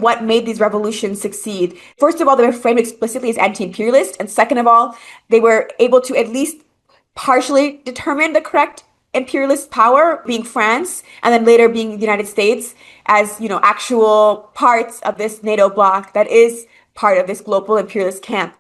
what made these revolutions succeed. First of all, they were framed explicitly as anti-imperialist. And second of all, they were able to at least partially determine the correct imperialist power, being France, and then later being the United States, as, actual parts of this NATO bloc that is part of this global imperialist camp.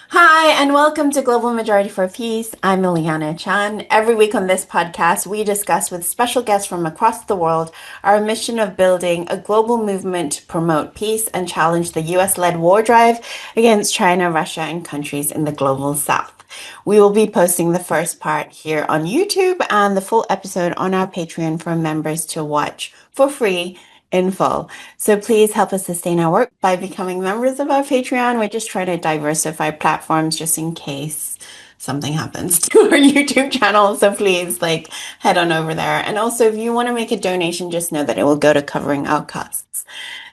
Hi, and welcome to Global Majority for Peace. I'm Ileana Chan. Every week on this podcast, we discuss with special guests from across the world our mission of building a global movement to promote peace and challenge the US-led war drive against China, Russia, and countries in the global south. We will be posting the first part here on YouTube and the full episode on our Patreon for members to watch for free in full. So please help us sustain our work by becoming members of our Patreon. We're just trying to diversify platforms just in case something happens to our YouTube channel. So please head on over there. And also if you want to make a donation, just know that it will go to covering our costs.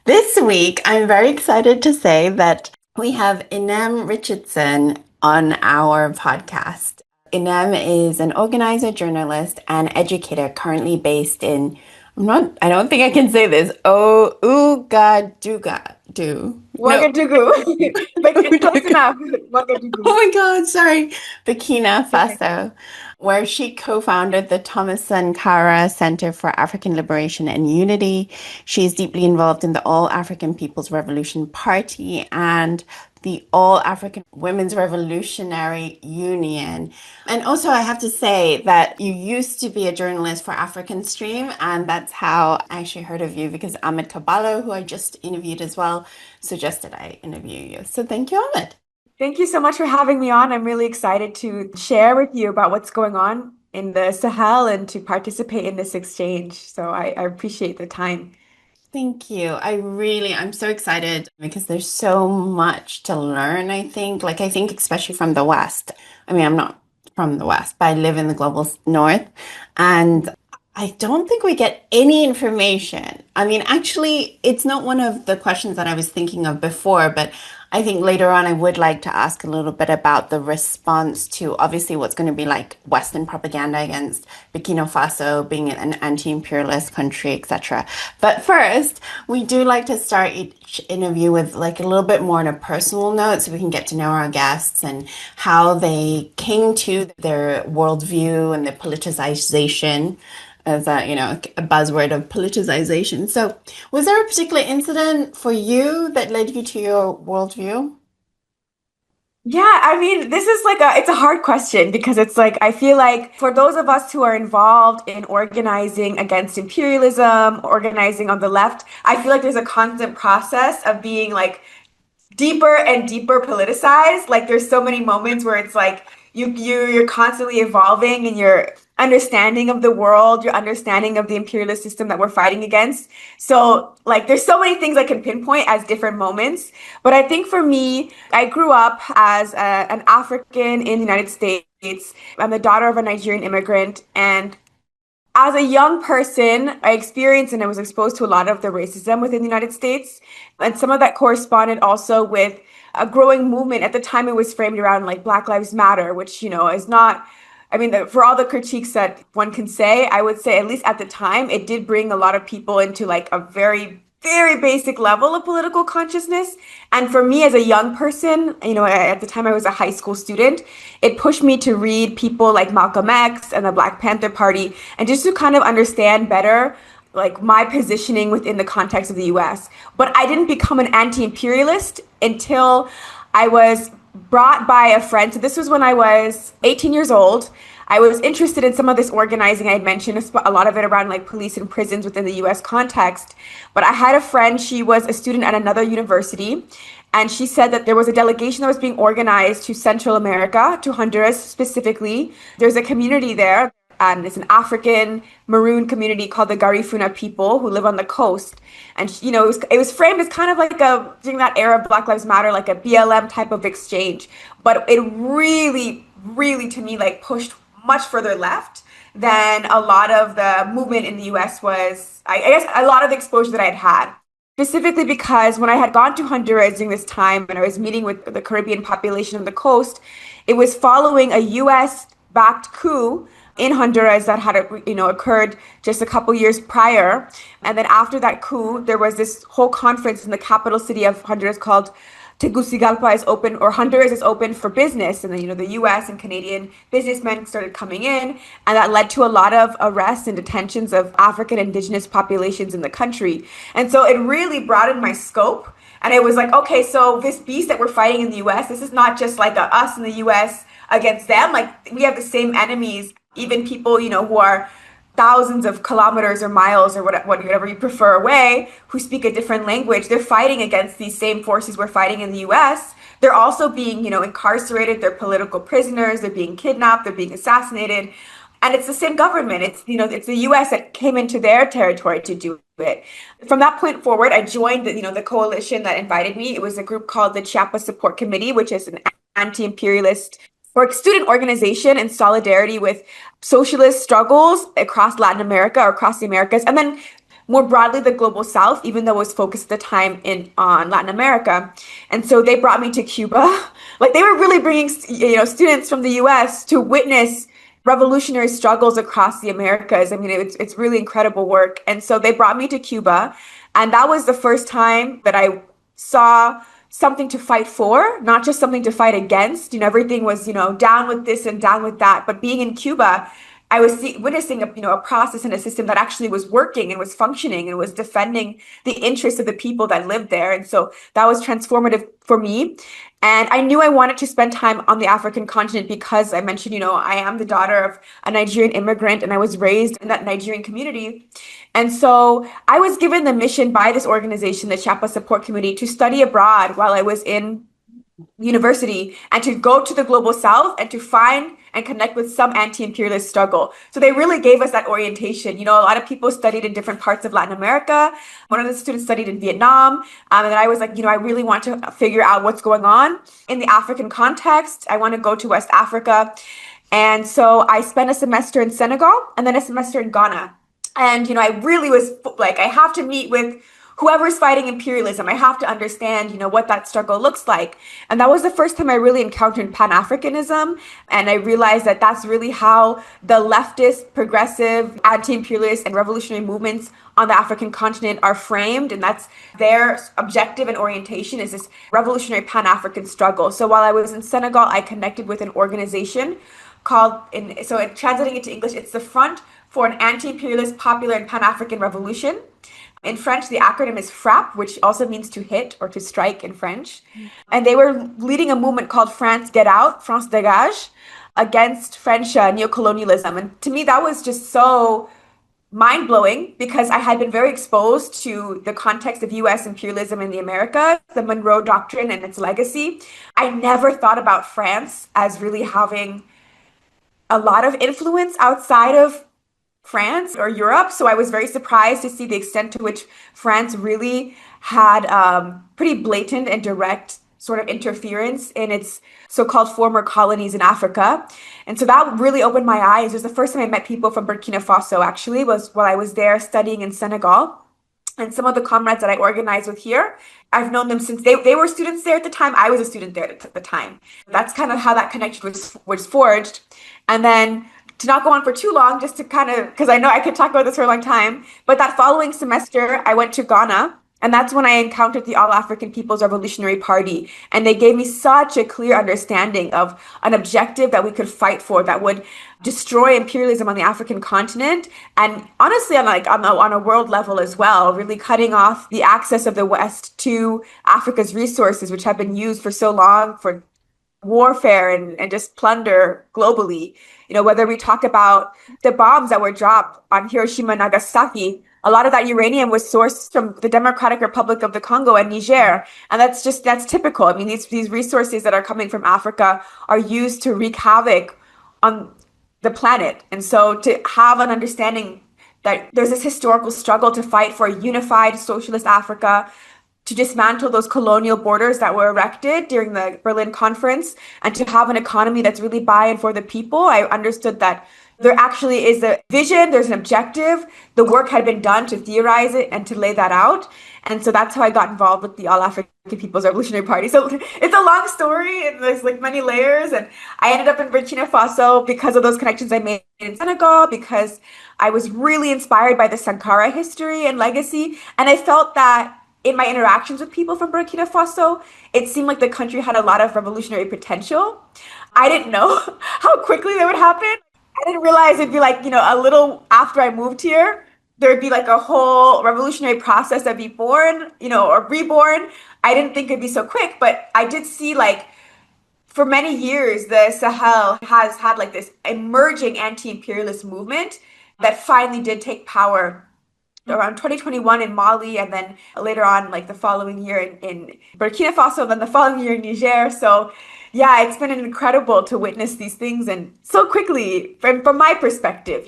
This week, I'm very excited to say that we have Inem Richardson on our podcast. Inem is an organizer, journalist, and educator currently based in I don't think I can say this. Ouagadougou. Ouagadougou. But it's close enough. Ouagadougou. Oh my God, sorry. Burkina Faso, where she co-founded the Thomas Sankara Center for African Liberation and Unity. She's deeply involved in the All African People's Revolution Party and the All African Women's Revolutionary Union. And also, I have to say that you used to be a journalist for African Stream, and that's how I actually heard of you because Ahmed Caballo, who I just interviewed as well, suggested I interview you. So thank you, Ahmed. Thank you so much for having me on. I'm really excited to share with you about what's going on in the Sahel and to participate in this exchange. So I appreciate the time. Thank you. I'm so excited because there's so much to learn, I think. I think especially from the West. I mean, I'm not from the West, but I live in the global North. And I don't think we get any information. I mean, actually, it's not one of the questions that I was thinking of before, but I think later on I would like to ask a little bit about the response to obviously what's going to be Western propaganda against Burkina Faso being an anti-imperialist country, etc. But first, we do like to start each interview with a little bit more on a personal note so we can get to know our guests and how they came to their worldview and the politicization as a buzzword of politicization. So was there a particular incident for you that led you to your worldview? Yeah, I mean, this is it's a hard question because it's I feel like for those of us who are involved in organizing against imperialism, organizing on the left, I feel like there's a constant process of being deeper and deeper politicized. There's so many moments where it's you're constantly evolving in your understanding of the world, your understanding of the imperialist system that we're fighting against. So there's so many things I can pinpoint as different moments. But I think for me, I grew up as an African in the United States. I'm the daughter of a Nigerian immigrant, and as a young person, I experienced and I was exposed to a lot of the racism within the United States. And some of that corresponded also with a growing movement. At the time, it was framed around Black Lives Matter, which, is not, I mean, for all the critiques that one can say, I would say, at least at the time, it did bring a lot of people into a very, very basic level of political consciousness. And for me as a young person, at the time I was a high school student, it pushed me to read people like Malcolm X and the Black Panther Party, and just to kind of understand better my positioning within the context of the US. But I didn't become an anti-imperialist until I was brought by a friend. So this was when I was 18 years old. I was interested in some of this organizing I had mentioned, a lot of it around police and prisons within the US context. But I had a friend, she was a student at another university, and she said that there was a delegation that was being organized to Central America, to Honduras specifically. There's a community there. It's an African maroon community called the Garifuna people who live on the coast. And, it was framed as kind of during that era of Black Lives Matter, a BLM type of exchange. But it really, really, to me, pushed much further left than a lot of the movement in the US was, I guess, a lot of the exposure that I had had. Specifically because when I had gone to Honduras during this time and I was meeting with the Caribbean population on the coast, it was following a US backed coup in Honduras that had occurred just a couple years prior. And then after that coup, there was this whole conference in the capital city of Honduras called Tegucigalpa is open, or Honduras is open for business. And then, the US and Canadian businessmen started coming in, and that led to a lot of arrests and detentions of African indigenous populations in the country. And so it really broadened my scope. And it was like, okay, so this beast that we're fighting in the US, this is not just like us in the US against them. Like, we have the same enemies, even people, who are thousands of kilometers or miles or whatever you prefer away, who speak a different language. They're fighting against these same forces we're fighting in the US. They're also being, incarcerated. They're political prisoners. They're being kidnapped. They're being assassinated. And it's the same government. It's the US that came into their territory to do it. From that point forward, I joined the coalition that invited me. It was a group called the Chiapas Support Committee, which is an anti-imperialist or student organization in solidarity with socialist struggles across Latin America or across the Americas, and then more broadly the global South, even though it was focused at the time on Latin America. And so they brought me to Cuba. Like, they were really bringing students from the US to witness revolutionary struggles across the Americas. I mean, it's really incredible work. And so they brought me to Cuba, and that was the first time that I saw something to fight for, not just something to fight against. Everything was, down with this and down with that. But being in Cuba, I was witnessing a process and a system that actually was working and was functioning and was defending the interests of the people that lived there. And so that was transformative for me. And I knew I wanted to spend time on the African continent because I mentioned, I am the daughter of a Nigerian immigrant and I was raised in that Nigerian community. And so I was given the mission by this organization, the Chiapas Support Committee, to study abroad while I was in university and to go to the global South and to find and connect with some anti-imperialist struggle. So they really gave us that orientation. A lot of people studied in different parts of Latin America. One of the students studied in Vietnam. And then I was like, I really want to figure out what's going on in the African context. I want to go to West Africa. And so I spent a semester in Senegal and then a semester in Ghana. And, I really was like, I have to meet with whoever's fighting imperialism. I have to understand, what that struggle looks like. And that was the first time I really encountered Pan-Africanism. And I realized that that's really how the leftist, progressive, anti-imperialist, and revolutionary movements on the African continent are framed. And that's their objective and orientation, is this revolutionary Pan-African struggle. So while I was in Senegal, I connected with an organization called, translating it to English, it's the Front for an Anti-Imperialist, Popular, and Pan-African Revolution. In French, the acronym is FRAP, which also means to hit or to strike in French. And they were leading a movement called France Get Out, France Dégage, against French neocolonialism. And to me, that was just so mind-blowing because I had been very exposed to the context of US imperialism in the Americas, the Monroe Doctrine and its legacy. I never thought about France as really having a lot of influence outside of France or Europe. So I was very surprised to see the extent to which France really had pretty blatant and direct sort of interference in its so-called former colonies in Africa. And so that really opened my eyes. It was the first time I met people from Burkina Faso, actually, was while I was there studying in Senegal. And some of the comrades that I organized with here, I've known them since they were students there at the time. I was a student there at the time. That's kind of how that connection was forged. And then to not go on for too long, just to kind of, because I know I could talk about this for a long time, but that following semester, I went to Ghana, and that's when I encountered the All African People's Revolutionary Party. And they gave me such a clear understanding of an objective that we could fight for that would destroy imperialism on the African continent. And honestly, on a world level as well, really cutting off the access of the West to Africa's resources, which have been used for so long for warfare and just plunder globally. Whether we talk about the bombs that were dropped on Hiroshima and Nagasaki, a lot of that uranium was sourced from the Democratic Republic of the Congo and Niger. And that's typical. I mean, these resources that are coming from Africa are used to wreak havoc on the planet. And so to have an understanding that there's this historical struggle to fight for a unified socialist Africa, to dismantle those colonial borders that were erected during the Berlin Conference, and to have an economy that's really by and for the people. I understood that There actually is a vision, there's an objective. The work had been done to theorize it and to lay that out. And so that's how I got involved with the All African People's Revolutionary Party. So it's a long story and there's like many layers. And I ended up in Burkina Faso because of those connections I made in Senegal, because I was really inspired by the Sankara history and legacy. And I felt that in my interactions with people from Burkina Faso, it seemed like the country had a lot of revolutionary potential. I didn't know how quickly that would happen. I didn't realize it'd be like, a little after I moved here, there'd be like a whole revolutionary process that'd be born, or reborn. I didn't think it'd be so quick, but I did see like for many years, the Sahel has had like this emerging anti-imperialist movement that finally did take power around 2021 in Mali, and then later on, like the following year in Burkina Faso, then the following year in Niger. So, yeah, it's been incredible to witness these things and so quickly from my perspective.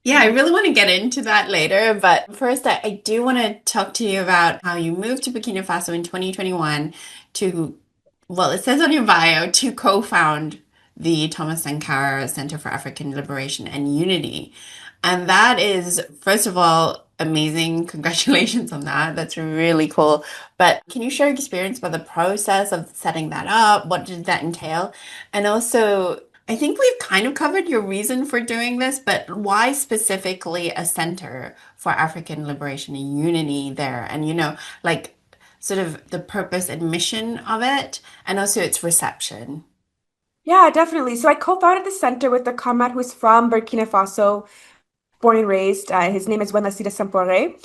Yeah, I really want to get into that later, but first, I do want to talk to you about how you moved to Burkina Faso in 2021 to, well, it says on your bio, to co-found the Thomas Sankara Center for African Liberation and Unity. And that is, first of all, amazing. Congratulations on that. That's really cool. But can you share your experience about the process of setting that up? What did that entail? And also, I think we've kind of covered your reason for doing this, but why specifically a Center for African Liberation and Unity there? And, like sort of the purpose and mission of it, and also its reception. Yeah, definitely. So I co-founded the center with a comrade who's from Burkina Faso, born and raised. His name is Wenlasida Sampore.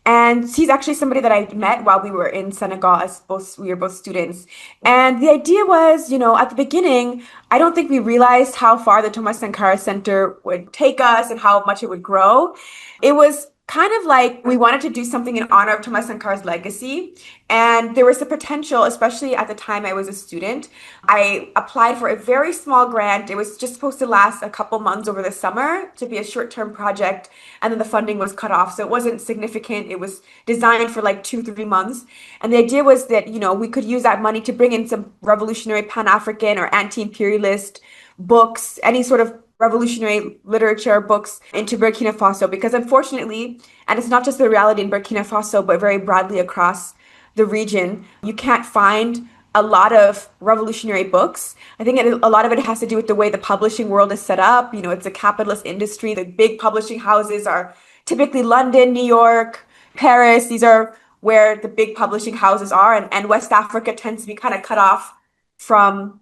And he's actually somebody that I met while we were in Senegal, as both we were both students. And the idea was, at the beginning, I don't think we realized how far the Thomas Sankara Center would take us and how much it would grow. It was kind of like we wanted to do something in honor of Thomas Sankara's legacy. And there was the potential, especially at the time I was a student. I applied for a very small grant. It was just supposed to last a couple months over the summer to be a short-term project. And then the funding was cut off. So it wasn't significant. It was designed for like 2, 3 months. And the idea was that, we could use that money to bring in some revolutionary Pan-African or anti-imperialist books, any sort of revolutionary literature books into Burkina Faso, because unfortunately, and it's not just the reality in Burkina Faso, but very broadly across the region, you can't find a lot of revolutionary books. I think a lot of it has to do with the way the publishing world is set up. It's a capitalist industry. The big publishing houses are typically London, New York, Paris. These are where the big publishing houses are, and West Africa tends to be kind of cut off from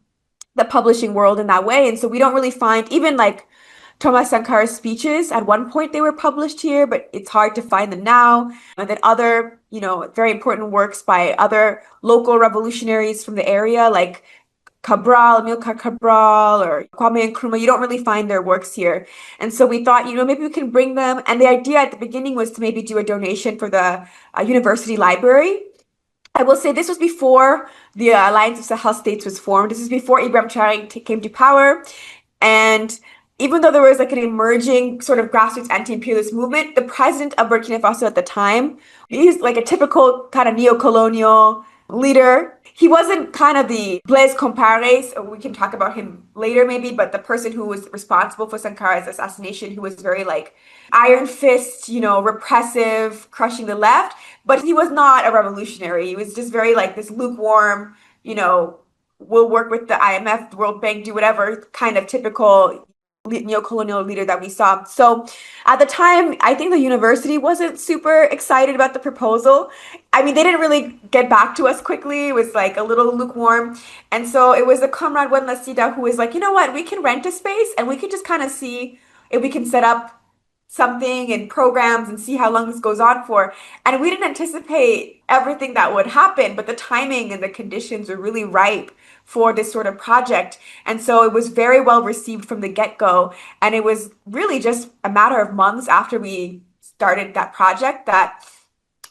the publishing world in that way. And so we don't really find even like Thomas Sankara's speeches. At one point they were published here, but it's hard to find them now. And then other, very important works by other local revolutionaries from the area, like Cabral, Amilcar Cabral, or Kwame Nkrumah, you don't really find their works here. And so we thought, maybe we can bring them. And the idea at the beginning was to maybe do a donation for the university library. I will say this was before the Alliance of Sahel States was formed. This is before Ibrahim Traoré came to power. And even though there was like an emerging sort of grassroots anti-imperialist movement, the president of Burkina Faso at the time, he's like a typical kind of neo-colonial leader. He wasn't kind of the Blaise Compaoré, so we can talk about him later maybe, but the person who was responsible for Sankara's assassination, who was very like iron fist, repressive, crushing the left. But he was not a revolutionary. He was just very like this lukewarm, we'll work with the IMF, the World Bank, do whatever kind of typical neo-colonial leader that we saw. So at the time, I think the university wasn't super excited about the proposal. I mean, they didn't really get back to us quickly. It was like a little lukewarm. And so it was a comrade, Wen Lasida, who was like, you know what, we can rent a space and we can just kind of see if we can set up something and programs and see how long this goes on for. And we didn't anticipate everything that would happen, but the timing and the conditions were really ripe for this sort of project. And so it was very well received from the get-go. And it was really just a matter of months after we started that project that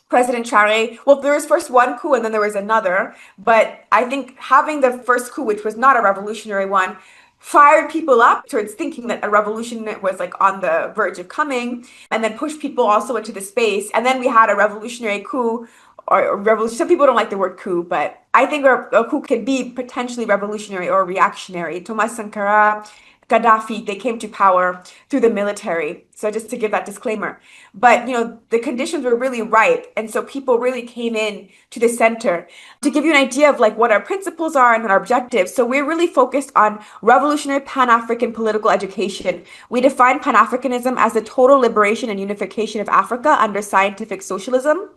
President Traoré, well, there was first one coup and then there was another. But I think having the first coup, which was not a revolutionary one, fired people up towards thinking that a revolution was like on the verge of coming, and then pushed people also into the space. And then we had a revolutionary coup, or revolution. Some people don't like the word coup, but I think a coup can be potentially revolutionary or reactionary. Thomas Sankara Gaddafi, they came to power through the military. So just to give that disclaimer. But, the conditions were really ripe. And so people really came in to the center to give you an idea of like what our principles are and our objectives. So we're really focused on revolutionary Pan-African political education. We define Pan-Africanism as the total liberation and unification of Africa under scientific socialism.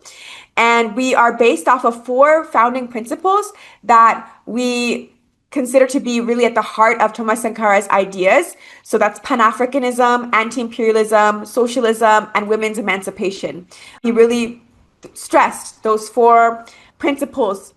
And we are based off of four founding principles that we consider to be really at the heart of Thomas Sankara's ideas. So that's Pan-Africanism, anti-imperialism, socialism, and women's emancipation. He really stressed those four principles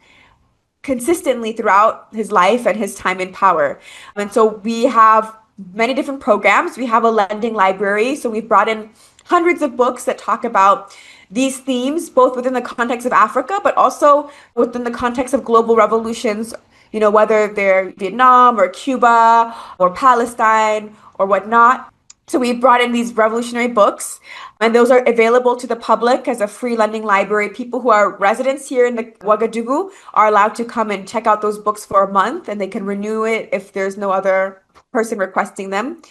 consistently throughout his life and his time in power. And so we have many different programs. We have a lending library. So we've brought in hundreds of books that talk about these themes, both within the context of Africa, but also within the context of global revolutions, whether they're Vietnam or Cuba or Palestine or whatnot. So we brought in these revolutionary books, and those are available to the public as a free lending library. People who are residents here in the Ouagadougou are allowed to come and check out those books for a month, and they can renew it if there's no other person requesting them.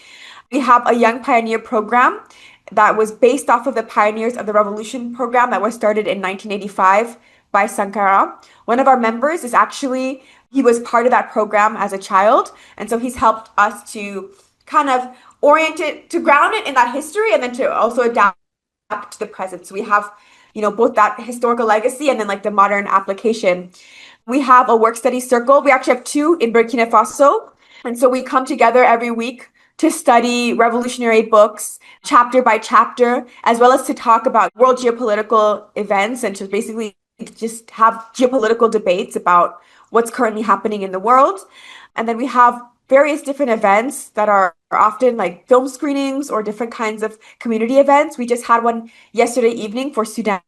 We have a Young Pioneer program that was based off of the Pioneers of the Revolution program that was started in 1985 by Sankara. One of our members is actually, he was part of that program as a child. And so he's helped us to kind of orient it, to ground it in that history and then to also adapt to the present. So we have, both that historical legacy and then like the modern application. We have a work study circle. We actually have two in Burkina Faso. And so we come together every week to study revolutionary books, chapter by chapter, as well as to talk about world geopolitical events and to basically just have geopolitical debates about what's currently happening in the world. And then we have various different events that are often like film screenings or different kinds of community events. We just had one yesterday evening for Sudan,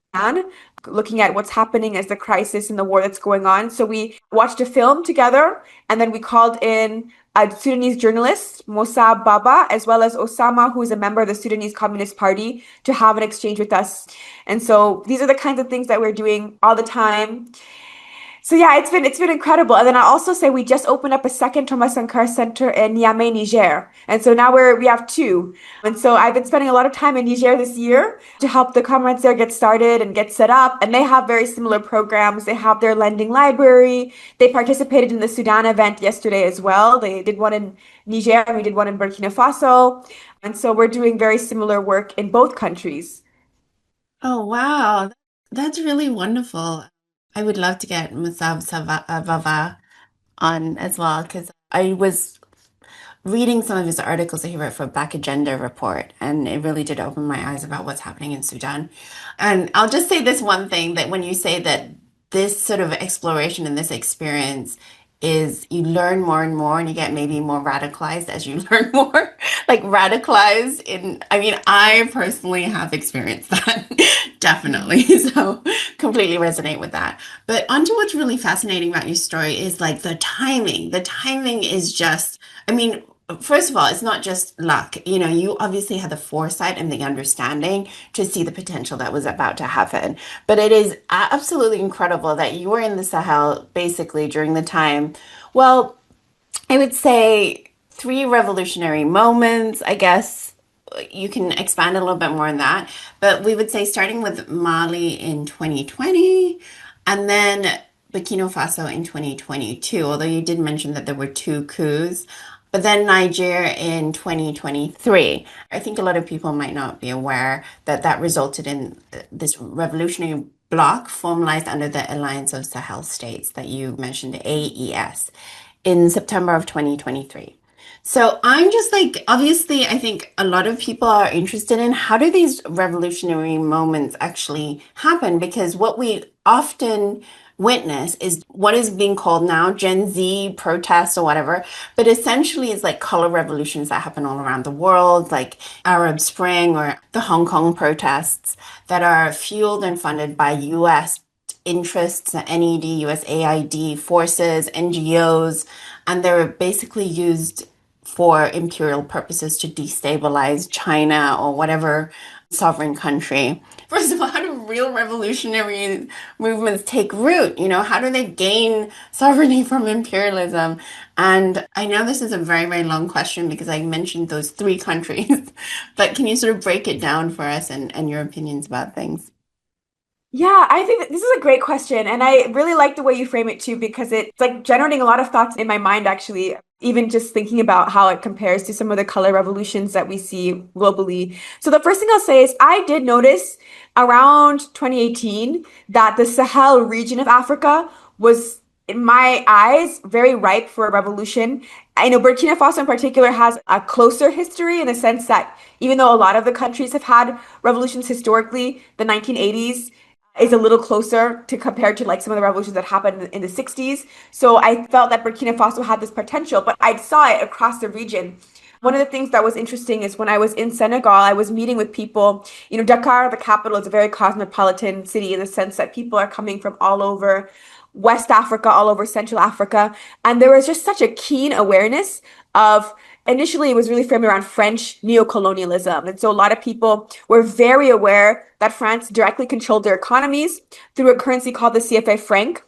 looking at what's happening as the crisis and the war that's going on. So we watched a film together, and then we called in a Sudanese journalist, Mossab Baba, as well as Osama, who is a member of the Sudanese Communist Party, to have an exchange with us. And so these are the kinds of things that we're doing all the time. So yeah, it's been incredible. And then I also say we just opened up a second Thomas Sankara Center in Niamey, Niger. And so now we have two. And so I've been spending a lot of time in Niger this year to help the comrades there get started and get set up. And they have very similar programs. They have their lending library. They participated in the Sudan event yesterday as well. They did one in Niger and we did one in Burkina Faso. And so we're doing very similar work in both countries. Oh, wow. That's really wonderful. I would love to get Vava on as well because I was reading some of his articles that he wrote for Black Agenda Report, and it really did open my eyes about what's happening in Sudan. And I'll just say this one thing that when you say that this sort of exploration and this experience is you learn more and more and you get maybe more radicalized as you learn more, like radicalized in, I mean, I personally have experienced that definitely. So completely resonate with that. But onto what's really fascinating about your story is like the timing. The timing is just, I mean, first of all, it's not just luck. You obviously had the foresight and the understanding to see the potential that was about to happen. But it is absolutely incredible that you were in the Sahel basically during the time. Well, I would say three revolutionary moments, I guess. You can expand a little bit more on that. But we would say starting with Mali in 2020 and then Burkina Faso in 2022, although you did mention that there were two coups. But then Niger in 2023. I think a lot of people might not be aware that that resulted in this revolutionary bloc formalized under the Alliance of Sahel States that you mentioned, AES, in September of 2023. So I'm just like, obviously, I think a lot of people are interested in how do these revolutionary moments actually happen? Because what we often witness is what is being called now Gen Z protests or whatever, but essentially it's like color revolutions that happen all around the world, like Arab Spring or the Hong Kong protests that are fueled and funded by US interests, NED, USAID forces, NGOs, and they're basically used for imperial purposes to destabilize China or whatever sovereign country. First of all, how do real revolutionary movements take root? How do they gain sovereignty from imperialism? And I know this is a very, very long question because I mentioned those three countries, but can you sort of break it down for us and your opinions about things? Yeah, I think that this is a great question. And I really like the way you frame it too, because it's like generating a lot of thoughts in my mind, actually, even just thinking about how it compares to some of the color revolutions that we see globally. So the first thing I'll say is I did notice around 2018 that the Sahel region of Africa was, in my eyes, very ripe for a revolution. I know Burkina Faso in particular has a closer history in the sense that even though a lot of the countries have had revolutions historically, the 1980s is a little closer to compared to like some of the revolutions that happened in the 60s. So I felt that Burkina Faso had this potential, but I saw it across the region. One of the things that was interesting is when I was in Senegal, I was meeting with people. Dakar, the capital, is a very cosmopolitan city in the sense that people are coming from all over West Africa, all over Central Africa. And there was just such a keen awareness of initially it was really framed around French neocolonialism. And so a lot of people were very aware that France directly controlled their economies through a currency called the CFA franc.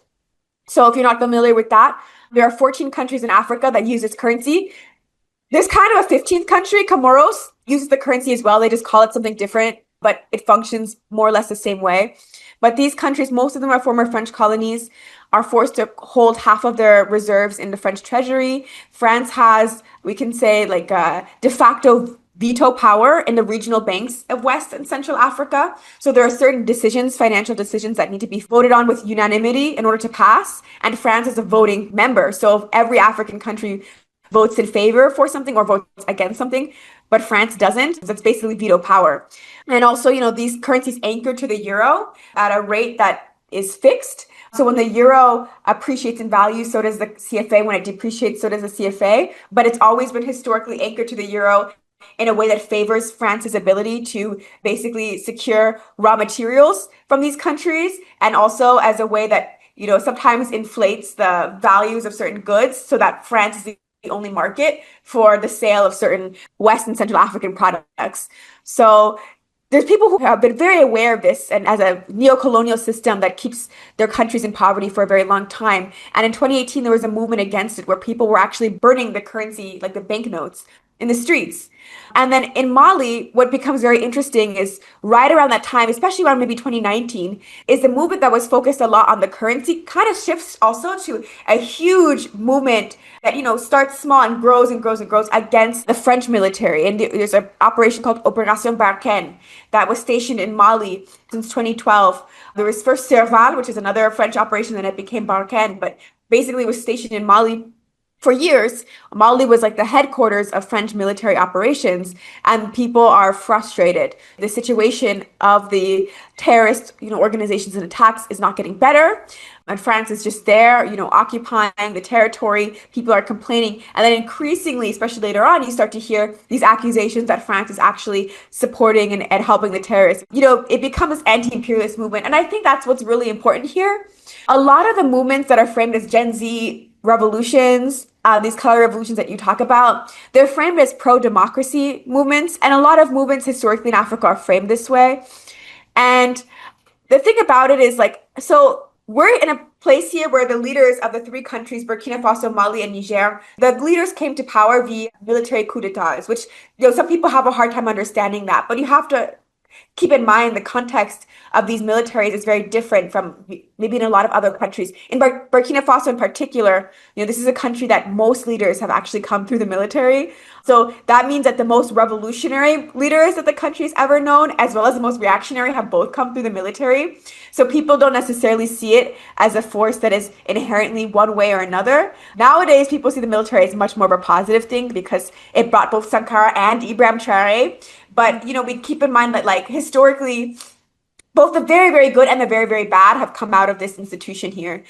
So if you're not familiar with that, there are 14 countries in Africa that use this currency. There's kind of a 15th country, Comoros, uses the currency as well. They just call it something different, but it functions more or less the same way. But these countries, most of them are former French colonies, are forced to hold half of their reserves in the French treasury. France has, we can say, like a de facto veto power in the regional banks of West and Central Africa. So there are certain decisions, financial decisions, that need to be voted on with unanimity in order to pass. And France is a voting member. So if every African country votes in favor for something or votes against something, but France doesn't. That's basically veto power. And also, these currencies anchor to the euro at a rate that is fixed. So when the euro appreciates in value, so does the CFA. When it depreciates, so does the CFA. But it's always been historically anchored to the euro in a way that favors France's ability to basically secure raw materials from these countries, and also as a way that, sometimes inflates the values of certain goods so that France is the only market for the sale of certain West and Central African products. So there's people who have been very aware of this and as a neo-colonial system that keeps their countries in poverty for a very long time. And in 2018, there was a movement against it where people were actually burning the currency, like the banknotes, in the streets. And then in Mali, what becomes very interesting is right around that time, especially around maybe 2019, is the movement that was focused a lot on the currency kind of shifts also to a huge movement that, starts small and grows and grows and grows against the French military. And there's an operation called Opération Barkhane that was stationed in Mali since 2012. There was first Serval, which is another French operation, then it became Barkhane, but basically was stationed in Mali for years. Mali was like the headquarters of French military operations, and people are frustrated. The situation of the terrorist, organizations and attacks is not getting better. And France is just there, occupying the territory. People are complaining. And then increasingly, especially later on, you start to hear these accusations that France is actually supporting and helping the terrorists. It becomes this anti-imperialist movement. And I think that's what's really important here. A lot of the movements that are framed as Gen Z revolutions, these color revolutions that you talk about, they're framed as pro-democracy movements. And a lot of movements historically in Africa are framed this way. And the thing about it is like, so we're in a place here where the leaders of the three countries, Burkina Faso, Mali, and Niger, the leaders came to power via military coups d'etats, which, some people have a hard time understanding that, but you have to keep in mind the context of these militaries is very different from maybe in a lot of other countries. In Burkina Faso in particular, this is a country that most leaders have actually come through the military. So that means that the most revolutionary leaders that the country's ever known, as well as the most reactionary, have both come through the military. So people don't necessarily see it as a force that is inherently one way or another. Nowadays, people see the military as much more of a positive thing because it brought both Sankara and Ibrahim Traoré. But, we keep in mind that, like, historically, both the very, very good and the very, very bad have come out of this institution here.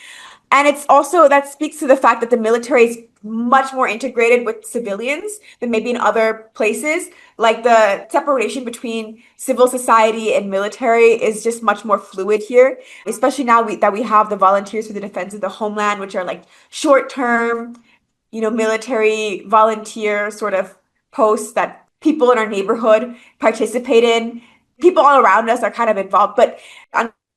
And it's also, that speaks to the fact that the military is much more integrated with civilians than maybe in other places. Like the separation between civil society and military is just much more fluid here, especially now that we have the Volunteers for the Defense of the Homeland, which are like short-term, military volunteer sort of posts that people in our neighborhood participate in. people all around us are kind of involved, but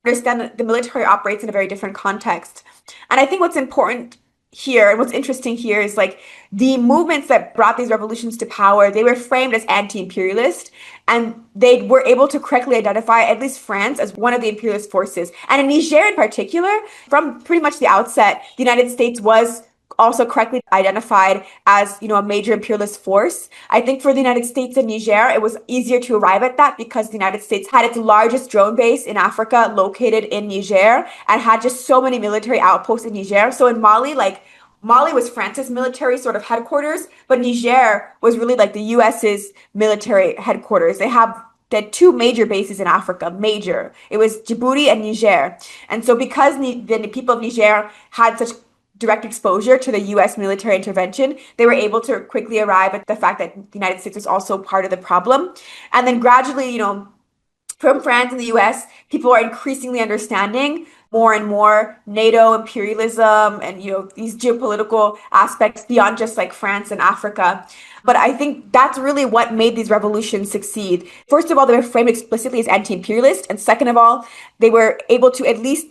understand that the military operates in a very different context. And I think what's important here and what's interesting here is like the movements that brought these revolutions to power, they were framed as anti-imperialist, and they were able to correctly identify at least France as one of the imperialist forces. And in Niger in particular, from pretty much the outset, the United States was also correctly identified as, a major imperialist force. I think for the United States and Niger, it was easier to arrive at that because the United States had its largest drone base in Africa located in Niger and had just so many military outposts in Niger. So in Mali, like Mali was France's military sort of headquarters, but Niger was really like the US's military headquarters. They had two major bases in Africa, major. It was Djibouti and Niger. And so because the people of Niger had such direct exposure to the US military intervention, they were able to quickly arrive at the fact that the United States was also part of the problem. And then gradually, from France and the US, people are increasingly understanding more and more NATO imperialism and these geopolitical aspects beyond just like France and Africa. But I think that's really what made these revolutions succeed. First of all, they were framed explicitly as anti-imperialist, and second of all, they were able to at least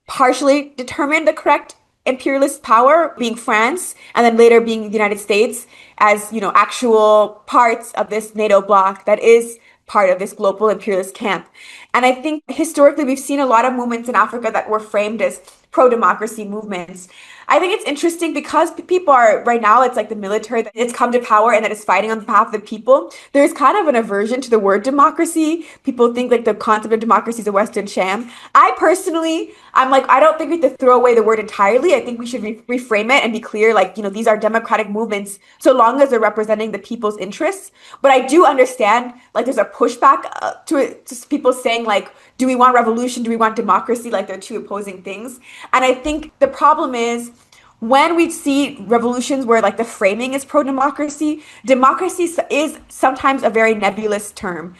partially determine the correct imperialist power, being France, and then later being the United States, as actual parts of this NATO bloc that is part of this global imperialist camp. And I think historically we've seen a lot of movements in Africa that were framed as pro-democracy movements. I think it's interesting because people are right now, it's like the military that it's come to power and that is fighting on behalf of the people. There's kind of an aversion to the word democracy. People think like the concept of democracy is a Western sham. I personally, I'm like, I don't think we have to throw away the word entirely. I think we should reframe it and be clear, like, these are democratic movements so long as they're representing the people's interests. But I do understand, like, there's a pushback to it, to people saying, like, do we want revolution? Do we want democracy? Like, they're two opposing things. And I think the problem is when we see revolutions where like the framing is pro-democracy, democracy is sometimes a very nebulous term.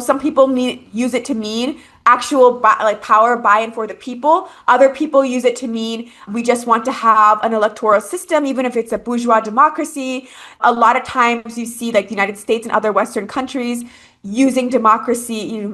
Some people use it to mean actual power buy-in for the people. Other people use it to mean we just want to have an electoral system, even if it's a bourgeois democracy. A lot of times you see like the United States and other Western countries using democracy,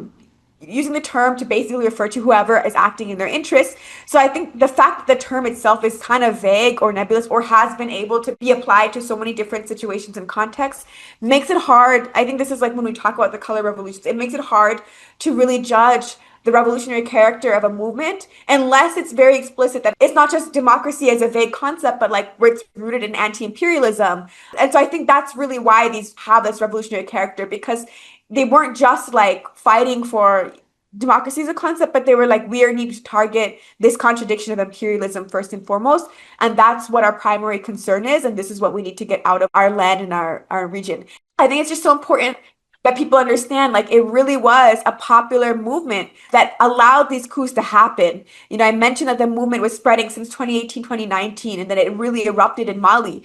using the term to basically refer to whoever is acting in their interests. So I think the fact that the term itself is kind of vague or nebulous or has been able to be applied to so many different situations and contexts makes it hard. I think this is like when we talk about the color revolutions, it makes it hard to really judge the revolutionary character of a movement unless it's very explicit that it's not just democracy as a vague concept, but like where it's rooted in anti-imperialism. And so I think that's really why these have this revolutionary character, because they weren't just like fighting for democracy as a concept, but they were like, we need to target this contradiction of imperialism first and foremost. And that's what our primary concern is. And this is what we need to get out of our land and our region. I think it's just so important that people understand, like, it really was a popular movement that allowed these coups to happen. I mentioned that the movement was spreading since 2018, 2019, and then it really erupted in Mali.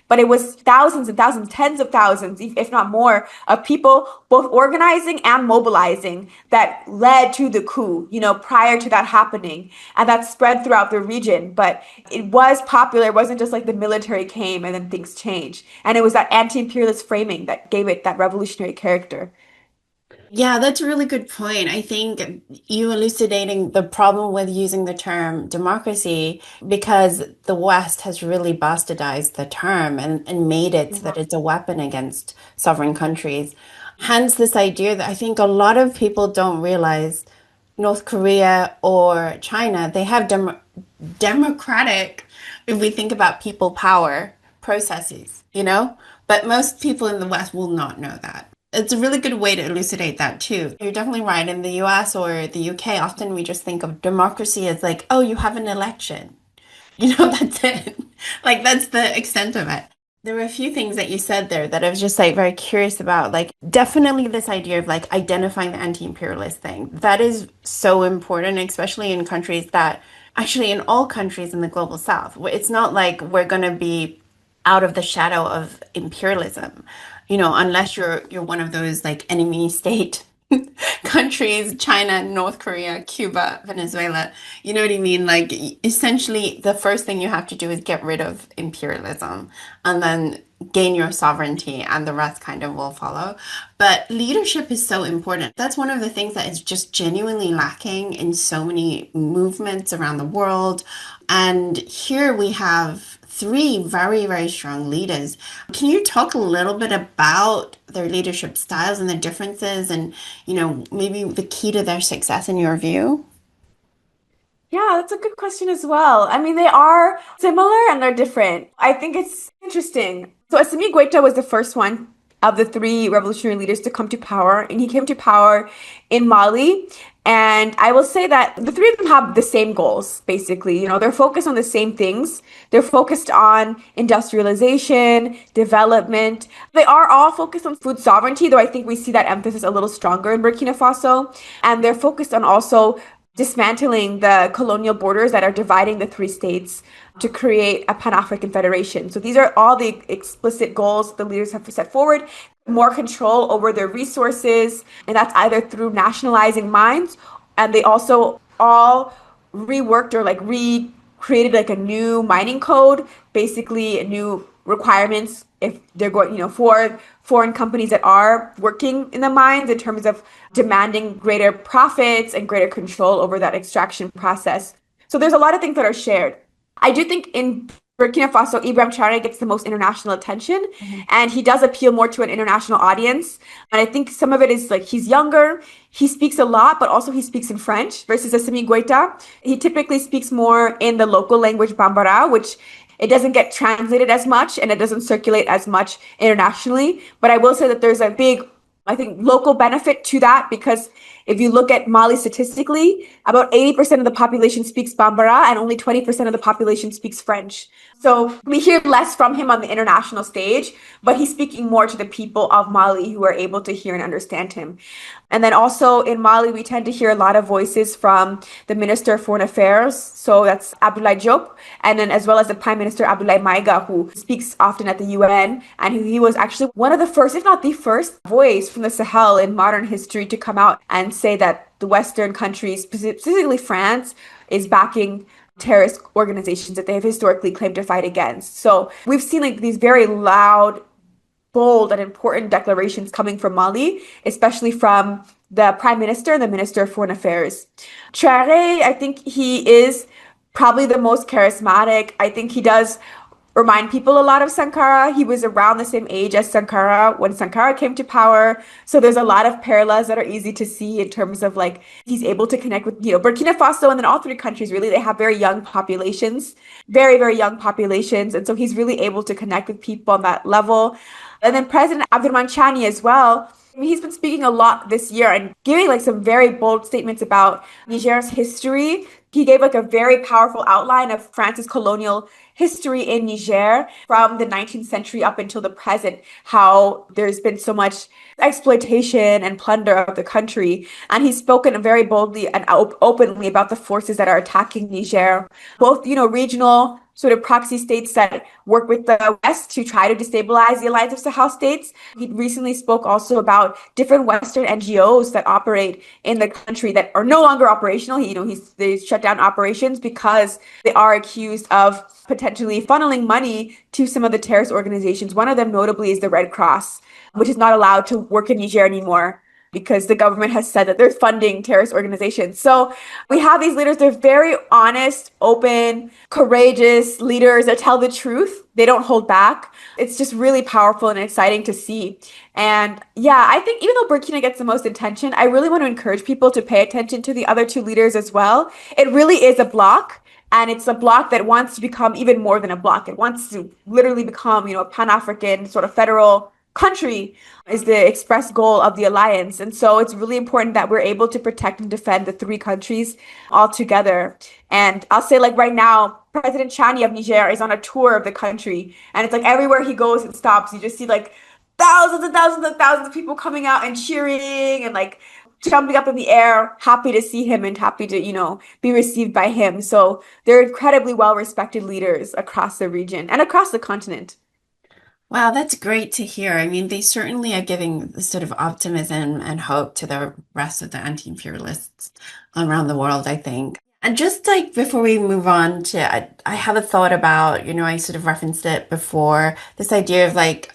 But it was thousands and thousands, tens of thousands, if not more, of people both organizing and mobilizing that led to the coup, prior to that happening. And that spread throughout the region. But it was popular. It wasn't just like the military came and then things changed. And it was that anti-imperialist framing that gave it that revolutionary character. Yeah, that's a really good point. I think you elucidating the problem with using the term democracy because the West has really bastardized the term and made it so that it's a weapon against sovereign countries. Hence, this idea that I think a lot of people don't realize North Korea or China, they have democratic, if we think about people power processes. But most people in the West will not know that. It's a really good way to elucidate that too. You're definitely right. In the US or the UK, often we just think of democracy as like, oh, you have an election. That's it. Like that's the extent of it. There were a few things that you said there that I was just like very curious about. Like definitely this idea of like identifying the anti-imperialist thing. That is so important, especially in countries that actually in all countries in the global south. It's not like we're going to be out of the shadow of imperialism, unless you're one of those like enemy state countries, China, North Korea, Cuba, Venezuela. You know what I mean? Like essentially the first thing you have to do is get rid of imperialism and then gain your sovereignty and the rest kind of will follow. But leadership is so important. That's one of the things that is just genuinely lacking in so many movements around the world. And here we have three very, very strong leaders. Can you talk a little bit about their leadership styles and the differences and, maybe the key to their success in your view? Yeah, that's a good question as well. I mean, they are similar and they're different. I think it's interesting. So Assimi Goïta was the first one of the three revolutionary leaders to come to power, and he came to power in Mali. And I will say that the three of them have the same goals, basically. They're focused on the same things. They're focused on industrialization, development. They are all focused on food sovereignty, though I think we see that emphasis a little stronger in Burkina Faso. And they're focused on also dismantling the colonial borders that are dividing the three states to create a Pan-African federation. So these are all the explicit goals the leaders have set forward. More control over their resources, and that's either through nationalizing mines, and they also all reworked or like recreated like a new mining code, basically new requirements if they're going, for foreign companies that are working in the mines in terms of demanding greater profits and greater control over that extraction process. So there's a lot of things that are shared. I do think in Burkina Faso, Ibrahim Traoré gets the most international attention, and he does appeal more to an international audience. And I think some of it is like he's younger, he speaks a lot, but also he speaks in French versus Assimi Goïta. He typically speaks more in the local language Bambara, which it doesn't get translated as much and it doesn't circulate as much internationally. But I will say that there's a big, I think, local benefit to that because if you look at Mali statistically, about 80% of the population speaks Bambara and only 20% of the population speaks French. So we hear less from him on the international stage, but he's speaking more to the people of Mali who are able to hear and understand him. And then also in Mali, we tend to hear a lot of voices from the Minister of Foreign Affairs. So that's Abdoulaye Diop, and then as well as the Prime Minister Abdoulaye Maïga, who speaks often at the UN. And he was actually one of the first, if not the first, voice from the Sahel in modern history to come out and say that the Western countries, specifically France, is backing terrorist organizations that they have historically claimed to fight against. So we've seen like these very loud, bold and important declarations coming from Mali, especially from the Prime Minister and the Minister of Foreign Affairs. Traoré, I think he is probably the most charismatic. I think he does remind people a lot of Sankara. He was around the same age as Sankara when Sankara came to power. So there's a lot of parallels that are easy to see in terms of like he's able to connect with, Burkina Faso and then all three countries really, they have very young populations, very, very young populations. And so he's really able to connect with people on that level. And then President Abdourahmane Tchiani as well. I mean, he's been speaking a lot this year and giving like some very bold statements about Niger's history. He gave like a very powerful outline of France's colonial history in Niger from the 19th century up until the present, how there's been so much exploitation and plunder of the country. And he's spoken very boldly and openly about the forces that are attacking Niger, both, regional sort of proxy states that work with the West to try to destabilize the Alliance of Sahel States. He recently spoke also about different Western NGOs that operate in the country that are no longer operational. They shut down operations because they are accused of potentially funneling money to some of the terrorist organizations. One of them notably is the Red Cross, which is not allowed to work in Niger anymore because the government has said that they're funding terrorist organizations. So we have these leaders, they're very honest, open, courageous leaders that tell the truth. They don't hold back. It's just really powerful and exciting to see. And yeah, I think even though Burkina gets the most attention, I really want to encourage people to pay attention to the other two leaders as well. It really is a bloc. And it's a bloc that wants to become even more than a bloc. It wants to literally become, a Pan-African sort of federal country is the express goal of the alliance. And so it's really important that we're able to protect and defend the three countries all together. And I'll say like right now, President Chani of Niger is on a tour of the country. And it's like everywhere he goes and stops, you just see like thousands and thousands and thousands of people coming out and cheering and like jumping up in the air, happy to see him and happy to, be received by him. So they're incredibly well-respected leaders across the region and across the continent. Wow, that's great to hear. I mean, they certainly are giving the sort of optimism and hope to the rest of the anti-imperialists around the world, I think. And just like before we move on to, I have a thought about, I sort of referenced it before, this idea of like,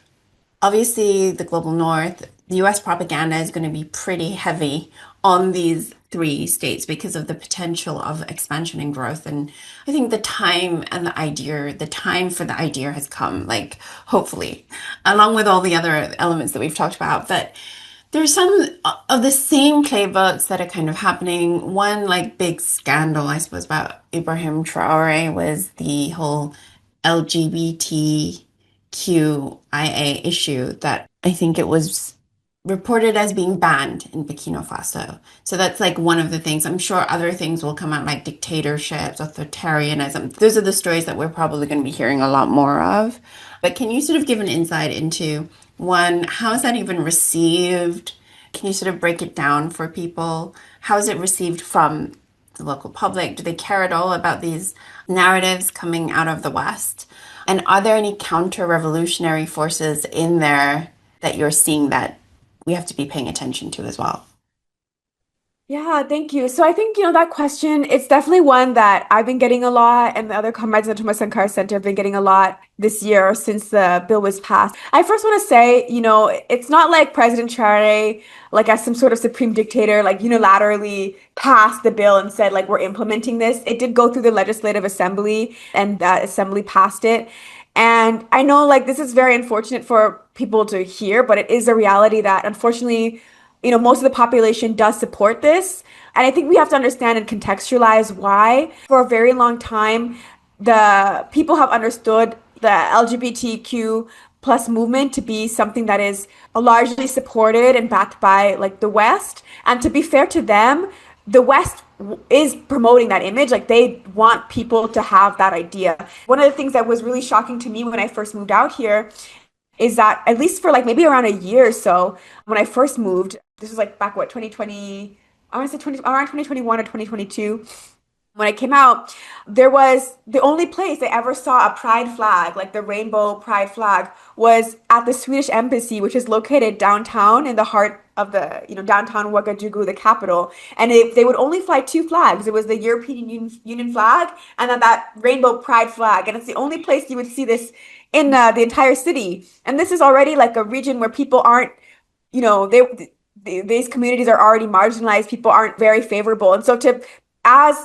obviously the global north, the US propaganda is going to be pretty heavy on these three states because of the potential of expansion and growth. And I think the time for the idea has come, like, hopefully, along with all the other elements that we've talked about. But there's some of the same playbooks that are kind of happening. One like big scandal, I suppose, about Ibrahim Traoré was the whole LGBTQIA issue that I think it was reported as being banned in Burkina Faso. So that's like one of the things. I'm sure other things will come out like dictatorships, authoritarianism. Those are the stories that we're probably going to be hearing a lot more of. But can you sort of give an insight into one, how is that even received? Can you sort of break it down for people? How is it received from the local public? Do they care at all about these narratives coming out of the West? And are there any counter-revolutionary forces in there that you're seeing that we have to be paying attention to as well? Yeah, thank you. So I think, that question, it's definitely one that I've been getting a lot, and the other comrades in the Thomas Sankara Center have been getting a lot this year since the bill was passed. I first want to say, it's not like President Traoré, like as some sort of supreme dictator, like unilaterally passed the bill and said, like, we're implementing this. It did go through the Legislative Assembly, and that assembly passed it. And I know, like, this is very unfortunate for people to hear, but it is a reality that unfortunately, most of the population does support this. And I think we have to understand and contextualize why. For a very long time, the people have understood the LGBTQ plus movement to be something that is largely supported and backed by like the West. And to be fair to them, the West is promoting that image. Like they want people to have that idea. One of the things that was really shocking to me when I first moved out here is that at least for like maybe around a year or so, when I first moved, this was like back what 2020, I want to say 20 around 2021 or 2022. When I came out, there was the only place I ever saw a pride flag, like the rainbow pride flag, was at the Swedish embassy, which is located downtown in the heart of the, downtown Ouagadougou, the capital. And they would only fly two flags. It was the European Union flag and then that rainbow pride flag. And it's the only place you would see this in the entire city. And this is already like a region where people aren't, these communities are already marginalized. People aren't very favorable. And so as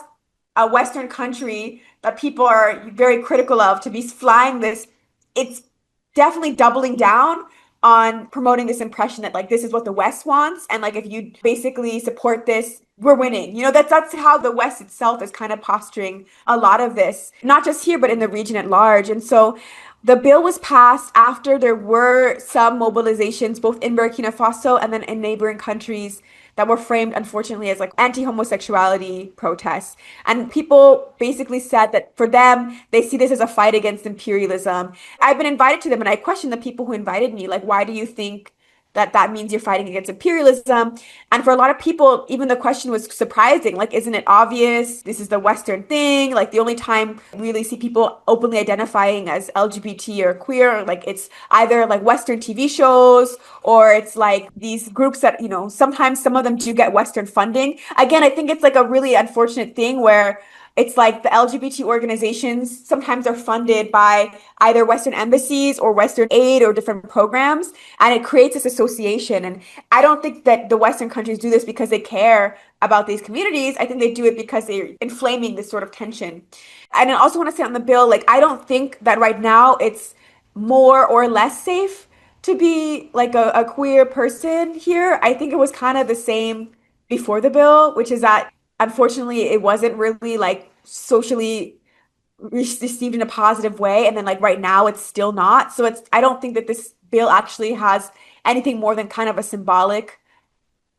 a Western country that people are very critical of, to be flying this, it's definitely doubling down on promoting this impression that like this is what the West wants, and like if you basically support this, we're winning. That's how the West itself is kind of posturing a lot of this, not just here but in the region at large. And so the bill was passed after there were some mobilizations both in Burkina Faso and then in neighboring countries that were framed, unfortunately, as like anti-homosexuality protests. And people basically said that for them, they see this as a fight against imperialism. I've been invited to them and I questioned the people who invited me, like, why do you think that means you're fighting against imperialism? And for a lot of people, even the question was surprising. Like, isn't it obvious? This is the Western thing. Like, the only time we really see people openly identifying as LGBT or queer, like, it's either like Western TV shows or it's like these groups that, sometimes some of them do get Western funding. Again, I think it's like a really unfortunate thing where it's like the LGBT organizations sometimes are funded by either Western embassies or Western aid or different programs, and it creates this association. And I don't think that the Western countries do this because they care about these communities. I think they do it because they're inflaming this sort of tension. And I also want to say on the bill, like, I don't think that right now it's more or less safe to be like a queer person here. I think it was kind of the same before the bill, which is that unfortunately it wasn't really like socially received in a positive way. And then like right now it's still not. So I don't think that this bill actually has anything more than kind of a symbolic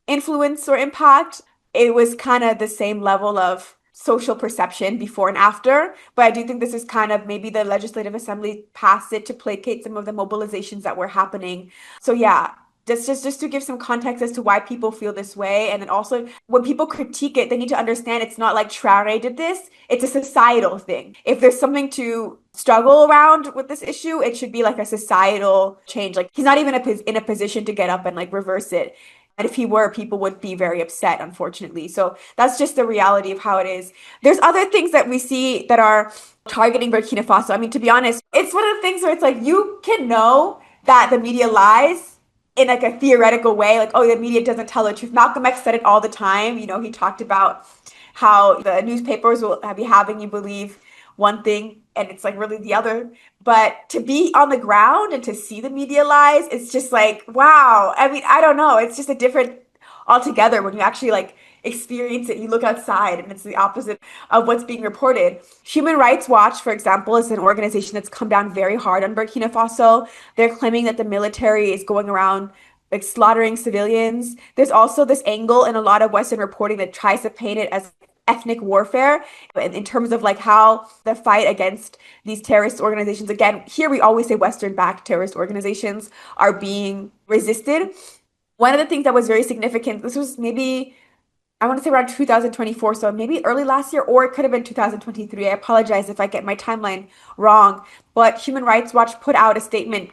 influence or impact. It was kind of the same level of social perception before and after. But I do think this is kind of maybe the Legislative Assembly passed it to placate some of the mobilizations that were happening. So yeah, just to give some context as to why people feel this way. And then also when people critique it, they need to understand it's not like Traoré did this. It's a societal thing. If there's something to struggle around with this issue, it should be like a societal change. Like he's not even in a position to get up and like reverse it. And if he were, people would be very upset, unfortunately. So that's just the reality of how it is. There's other things that we see that are targeting Burkina Faso. I mean, to be honest, it's one of the things where it's like you can know that the media lies in like a theoretical way, like, oh, the media doesn't tell the truth. Malcolm X said it all the time. He talked about how the newspapers will be having you believe one thing and it's like really the other. But to be on the ground and to see the media lies, it's just like, wow. I mean, I don't know. It's just a different altogether when you actually like experience it. You look outside and it's the opposite of what's being reported. Human Rights Watch, for example, is an organization that's come down very hard on Burkina Faso. They're claiming that the military is going around like slaughtering civilians. There's also this angle in a lot of Western reporting that tries to paint it as ethnic warfare in terms of like how the fight against these terrorist organizations, again, here we always say Western-backed terrorist organizations are being resisted. One of the things that was very significant, this was maybe, I want to say around 2024, so maybe early last year, or it could have been 2023. I apologize if I get my timeline wrong, but Human Rights Watch put out a statement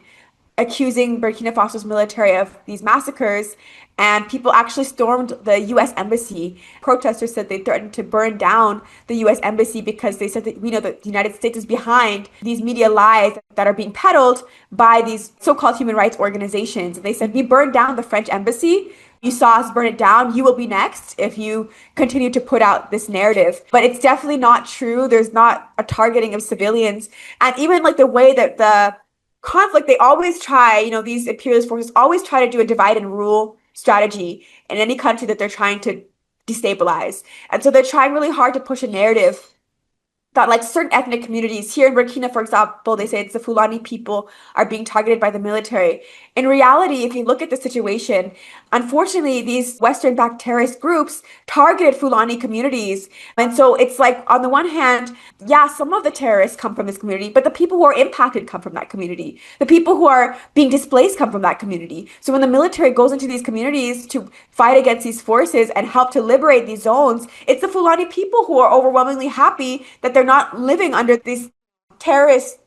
accusing Burkina Faso's military of these massacres, and people actually stormed the US embassy. Protesters said they threatened to burn down the US embassy because they said that we know that the United States is behind these media lies that are being peddled by these so-called human rights organizations. And they said, we burned down the French embassy. You saw us burn it down. You will be next if you continue to put out this narrative. But it's definitely not true. There's not a targeting of civilians. And even like the way that the conflict, they always try, these imperialist forces always try to do a divide and rule strategy in any country that they're trying to destabilize. And so they're trying really hard to push a narrative that like certain ethnic communities here in Burkina, for example, they say it's the Fulani people are being targeted by the military. In reality, if you look at the situation, unfortunately, these Western-backed terrorist groups targeted Fulani communities. And so it's like, on the one hand, yeah, some of the terrorists come from this community, but the people who are impacted come from that community. The people who are being displaced come from that community. So when the military goes into these communities to fight against these forces and help to liberate these zones, it's the Fulani people who are overwhelmingly happy that they're not living under this terrorist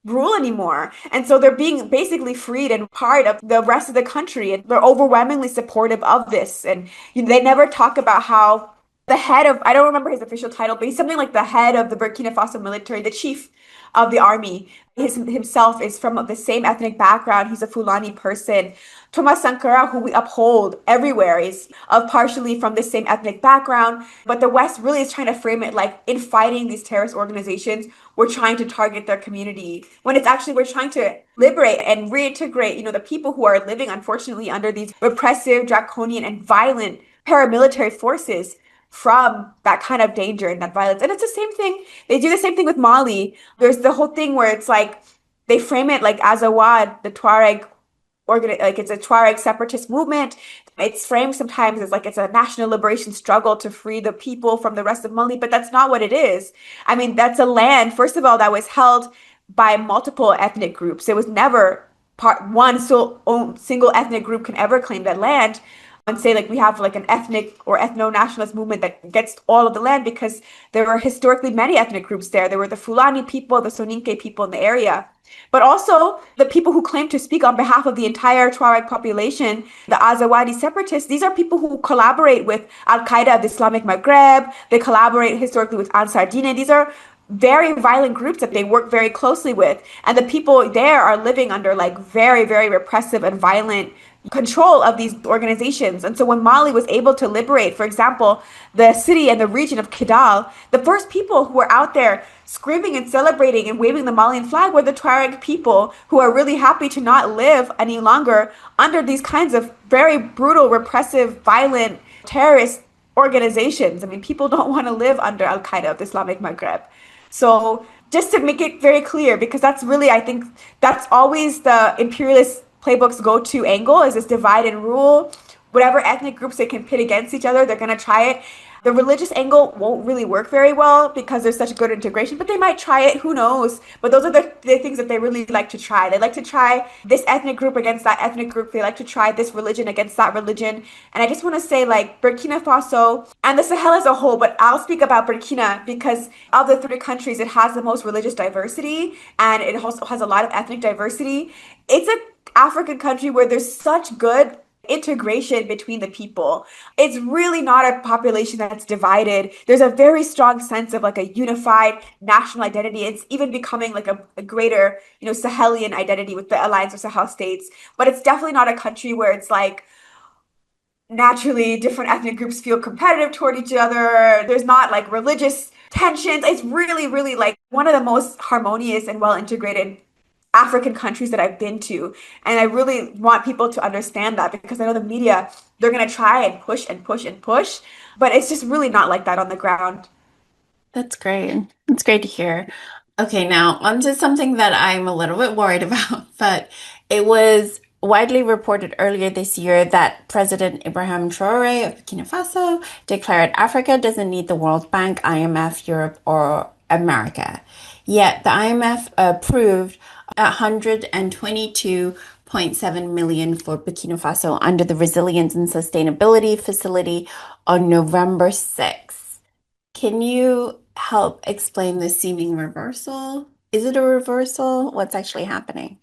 rule anymore. And so they're being basically freed and part of the rest of the country. And they're overwhelmingly supportive of this. And they never talk about how the head of, I don't remember his official title, but he's something like the head of the Burkina Faso military, the chief of the army. Himself is from the same ethnic background. He's a Fulani person. Thomas Sankara, who we uphold everywhere, is of partially from the same ethnic background. But the West really is trying to frame it like in fighting these terrorist organizations, we're trying to target their community. When it's actually we're trying to liberate and reintegrate, the people who are living, unfortunately, under these repressive, draconian, and violent paramilitary forces from that kind of danger and that violence. And it's the same thing. They do the same thing with Mali. There's the whole thing where it's like they frame it like Azawad, the Tuareg like it's a Tuareg separatist movement. It's framed sometimes as like it's a national liberation struggle to free the people from the rest of Mali, but that's not what it is. I mean, that's a land, first of all, that was held by multiple ethnic groups. It was never one single ethnic group can ever claim that land and say like we have like an ethnic or ethno-nationalist movement that gets all of the land, because there were historically many ethnic groups there. There were the Fulani people, the Soninke people in the area, but also the people who claim to speak on behalf of the entire Tuareg population, the Azawadi separatists. These are people who collaborate with Al-Qaeda of the Islamic Maghreb. They collaborate historically with Ansar Dine. These are very violent groups that they work very closely with. And the people there are living under like very, very repressive and violent control of these organizations. And so when Mali was able to liberate, for example, the city and the region of Kidal, the first people who were out there screaming and celebrating and waving the Malian flag were the Tuareg people, who are really happy to not live any longer under these kinds of very brutal, repressive, violent, terrorist organizations. I mean, people don't want to live under Al-Qaeda of the Islamic Maghreb. So just to make it very clear, because that's really, I think, that's always the imperialist playbook's go-to angle, is this divide and rule. Whatever ethnic groups they can pit against each other, they're going to try it. The religious angle won't really work very well because there's such good integration, but they might try it, who knows? But those are the things that they really like to try. They like to try this ethnic group against that ethnic group. They like to try this religion against that religion. And I just want to say, like, Burkina Faso and the Sahel as a whole, but I'll speak about Burkina because of the three countries, it has the most religious diversity and it also has a lot of ethnic diversity. It's an African country where there's such good integration between the people. It's really not a population that's divided. There's a very strong sense of like a unified national identity. It's even becoming like a greater, Sahelian identity with the Alliance of Sahel States. But it's definitely not a country where it's like naturally different ethnic groups feel competitive toward each other. There's not like religious tensions. It's really, really like one of the most harmonious and well integrated African countries that I've been to. And I really want people to understand that because I know the media, they're going to try and push and push and push, but it's just really not like that on the ground. That's great. That's great to hear. Okay, now on to something that I'm a little bit worried about, but it was widely reported earlier this year that President Ibrahim Traoré of Burkina Faso declared Africa doesn't need the World Bank, IMF, Europe, or America. Yet the IMF approved 122.7 million for Burkina Faso under the Resilience and Sustainability Facility on November 6th. Can you help explain the seeming reversal? Is it a reversal? What's actually happening?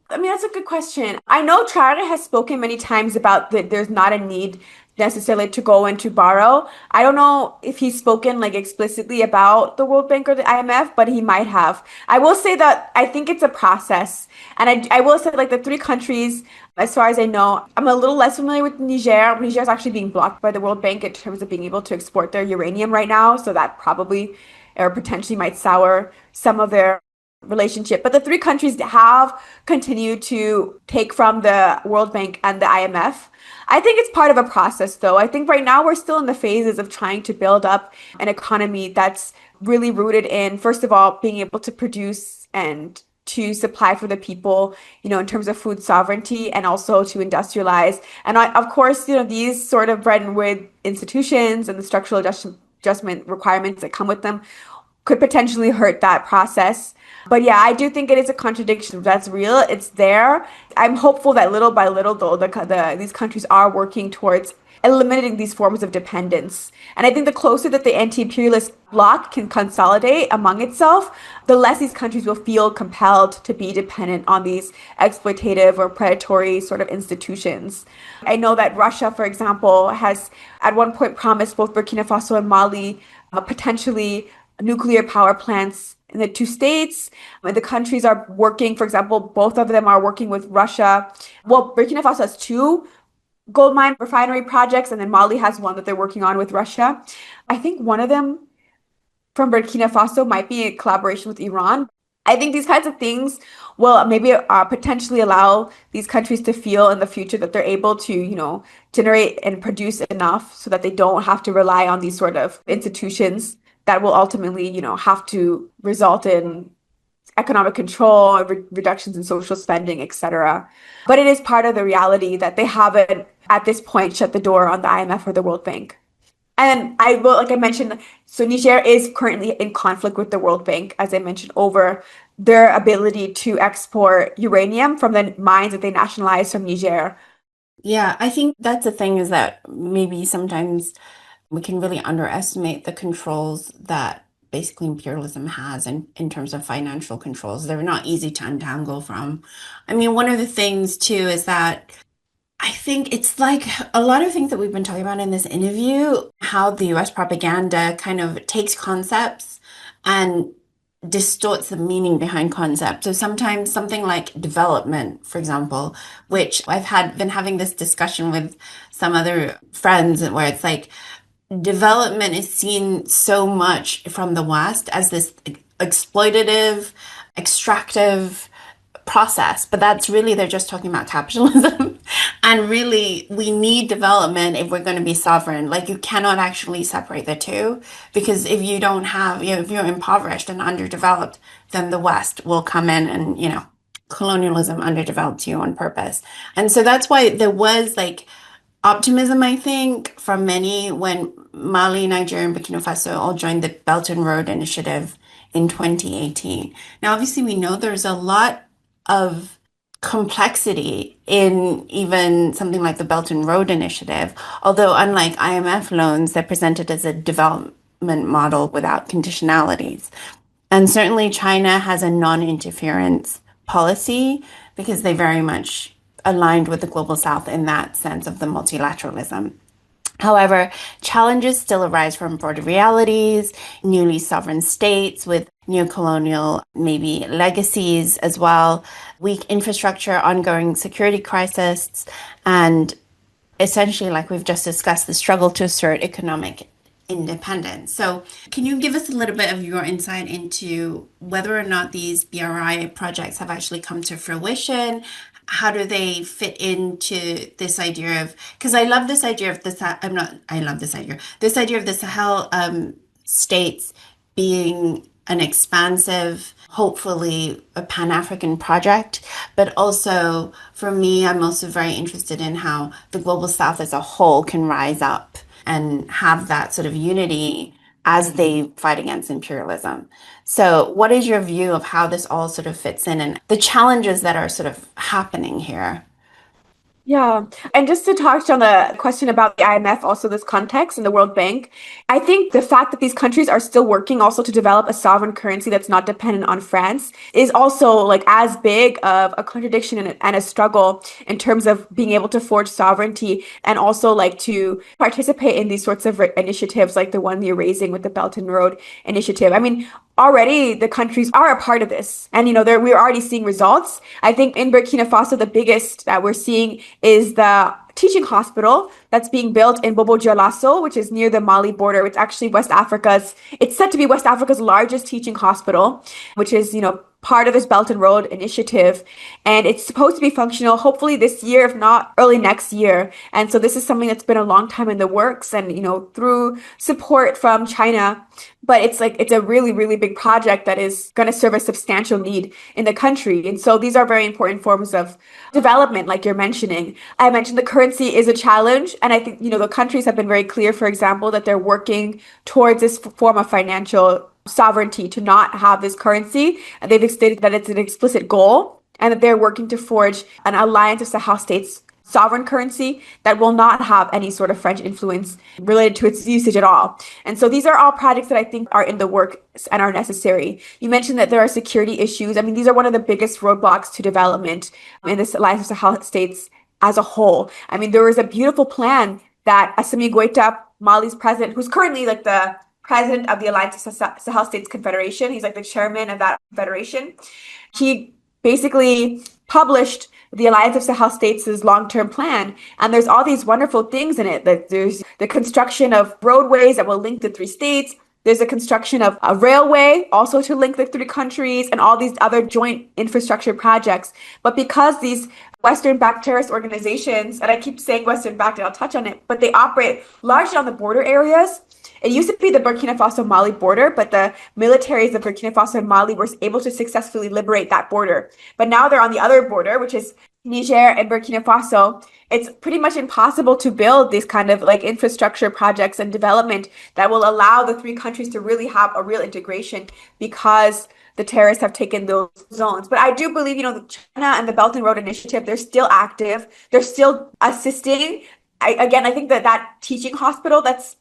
I mean, that's a good question. I know Traoré has spoken many times about that there's not a need necessarily to go and to borrow. I don't know if he's spoken like explicitly about the World Bank or the IMF, but he might have. I will say that I think it's a process. And I will say like the three countries, as far as I know, I'm a little less familiar with Niger. Niger is actually being blocked by the World Bank in terms of being able to export their uranium right now. So that probably or potentially might sour some of their relationship. But the three countries have continued to take from the World Bank and the IMF. I think it's part of a process, though. I think right now we're still in the phases of trying to build up an economy that's really rooted in, first of all, being able to produce and to supply for the people, in terms of food sovereignty and also to industrialize. And of course, these sort of Bretton Woods institutions and the structural adjustment requirements that come with them could potentially hurt that process. But yeah, I do think it is a contradiction that's real. It's there. I'm hopeful that little by little, though, these countries are working towards eliminating these forms of dependence. And I think the closer that the anti-imperialist bloc can consolidate among itself, the less these countries will feel compelled to be dependent on these exploitative or predatory sort of institutions. I know that Russia, for example, has at one point promised both Burkina Faso and Mali potentially nuclear power plants in the two states. The countries are working, for example, both of them are working with Russia. Well, Burkina Faso has two gold mine refinery projects, and then Mali has one that they're working on with Russia. I think one of them from Burkina Faso might be in collaboration with Iran. I think these kinds of things will maybe potentially allow these countries to feel in the future that they're able to, generate and produce enough so that they don't have to rely on these sort of institutions that will ultimately, have to result in economic control, reductions in social spending, etc. But it is part of the reality that they haven't, at this point, shut the door on the IMF or the World Bank. And I will, like I mentioned, so Niger is currently in conflict with the World Bank, as I mentioned, over their ability to export uranium from the mines that they nationalized from Niger. Yeah, I think that's the thing is that maybe sometimes we can really underestimate the controls that basically imperialism has in terms of financial controls. They're not easy to untangle from. I mean, one of the things too is that I think it's like a lot of things that we've been talking about in this interview, how the US propaganda kind of takes concepts and distorts the meaning behind concepts. So sometimes something like development, for example, which I've had been having this discussion with some other friends where it's like development is seen so much from the West as this exploitative, extractive process, but that's really they're just talking about capitalism. And really, we need development if we're going to be sovereign. Like you cannot actually separate the two because if you don't have, if you're impoverished and underdeveloped, then the West will come in and, colonialism underdeveloped you on purpose. And so that's why there was like optimism, I think, from many when Mali, Niger, and Burkina Faso all joined the Belt and Road Initiative in 2018. Now, obviously, we know there's a lot of complexity in even something like the Belt and Road Initiative, although unlike IMF loans, they're presented as a development model without conditionalities. And certainly China has a non-interference policy because they very much aligned with the global south in that sense of the multilateralism. However, challenges still arise from broader realities, newly sovereign states with neocolonial maybe legacies as well, weak infrastructure, ongoing security crises, and essentially, like we've just discussed, the struggle to assert economic independence. So, can you give us a little bit of your insight into whether or not these BRI projects have actually come to fruition? How do they fit into this idea of, because I love this idea of this, I'm not, I love this idea of the Sahel states being an expansive, hopefully a Pan-African project, but also for me, I'm also very interested in how the global South as a whole can rise up and have that sort of unity as they fight against imperialism. So, what is your view of how this all sort of fits in and the challenges that are sort of happening here? Yeah. And just to touch on the question about the IMF, also this context and the World Bank, I think the fact that these countries are still working also to develop a sovereign currency that's not dependent on France is also like as big of a contradiction and a struggle in terms of being able to forge sovereignty and also like to participate in these sorts of initiatives like the one you're raising with the Belt and Road Initiative. I mean, already the countries are a part of this. And, we're already seeing results. I think in Burkina Faso, the biggest that we're seeing is the teaching hospital that's being built in Bobo Dioulasso, which is near the Mali border. It's said to be West Africa's largest teaching hospital, which is, part of this Belt and Road Initiative. And it's supposed to be functional hopefully this year, if not early next year. And so this is something that's been a long time in the works and, through support from China. But it's a really, really big project that is going to serve a substantial need in the country. And so these are very important forms of development, like you're mentioning. I mentioned the currency is a challenge. And I think, the countries have been very clear, for example, that they're working towards this form of financial sovereignty to not have this currency. And they've stated that it's an explicit goal and that they're working to forge an alliance of Sahel states sovereign currency that will not have any sort of French influence related to its usage at all. And so these are all projects that I think are in the works and are necessary. You mentioned that there are security issues. I mean, these are one of the biggest roadblocks to development in this Alliance of Sahel States as a whole. I mean, there was a beautiful plan that Assimi Goïta, Mali's president, who's currently like the president of the Alliance of Sahel States Confederation. He's like the chairman of that federation. He basically published the Alliance of Sahel States' long-term plan. And there's all these wonderful things in it. Like there's the construction of roadways that will link the three states. There's the construction of a railway also to link the three countries and all these other joint infrastructure projects. But because these Western-backed terrorist organizations, and I keep saying Western-backed and I'll touch on it, but they operate largely on the border areas. It used to be the Burkina Faso-Mali border, but the militaries of Burkina Faso and Mali were able to successfully liberate that border. But now they're on the other border, which is Niger and Burkina Faso. It's pretty much impossible to build these kind of like infrastructure projects and development that will allow the three countries to really have a real integration because the terrorists have taken those zones. But I do believe, China and the Belt and Road Initiative, they're still active. They're still assisting. I think that teaching hospital that's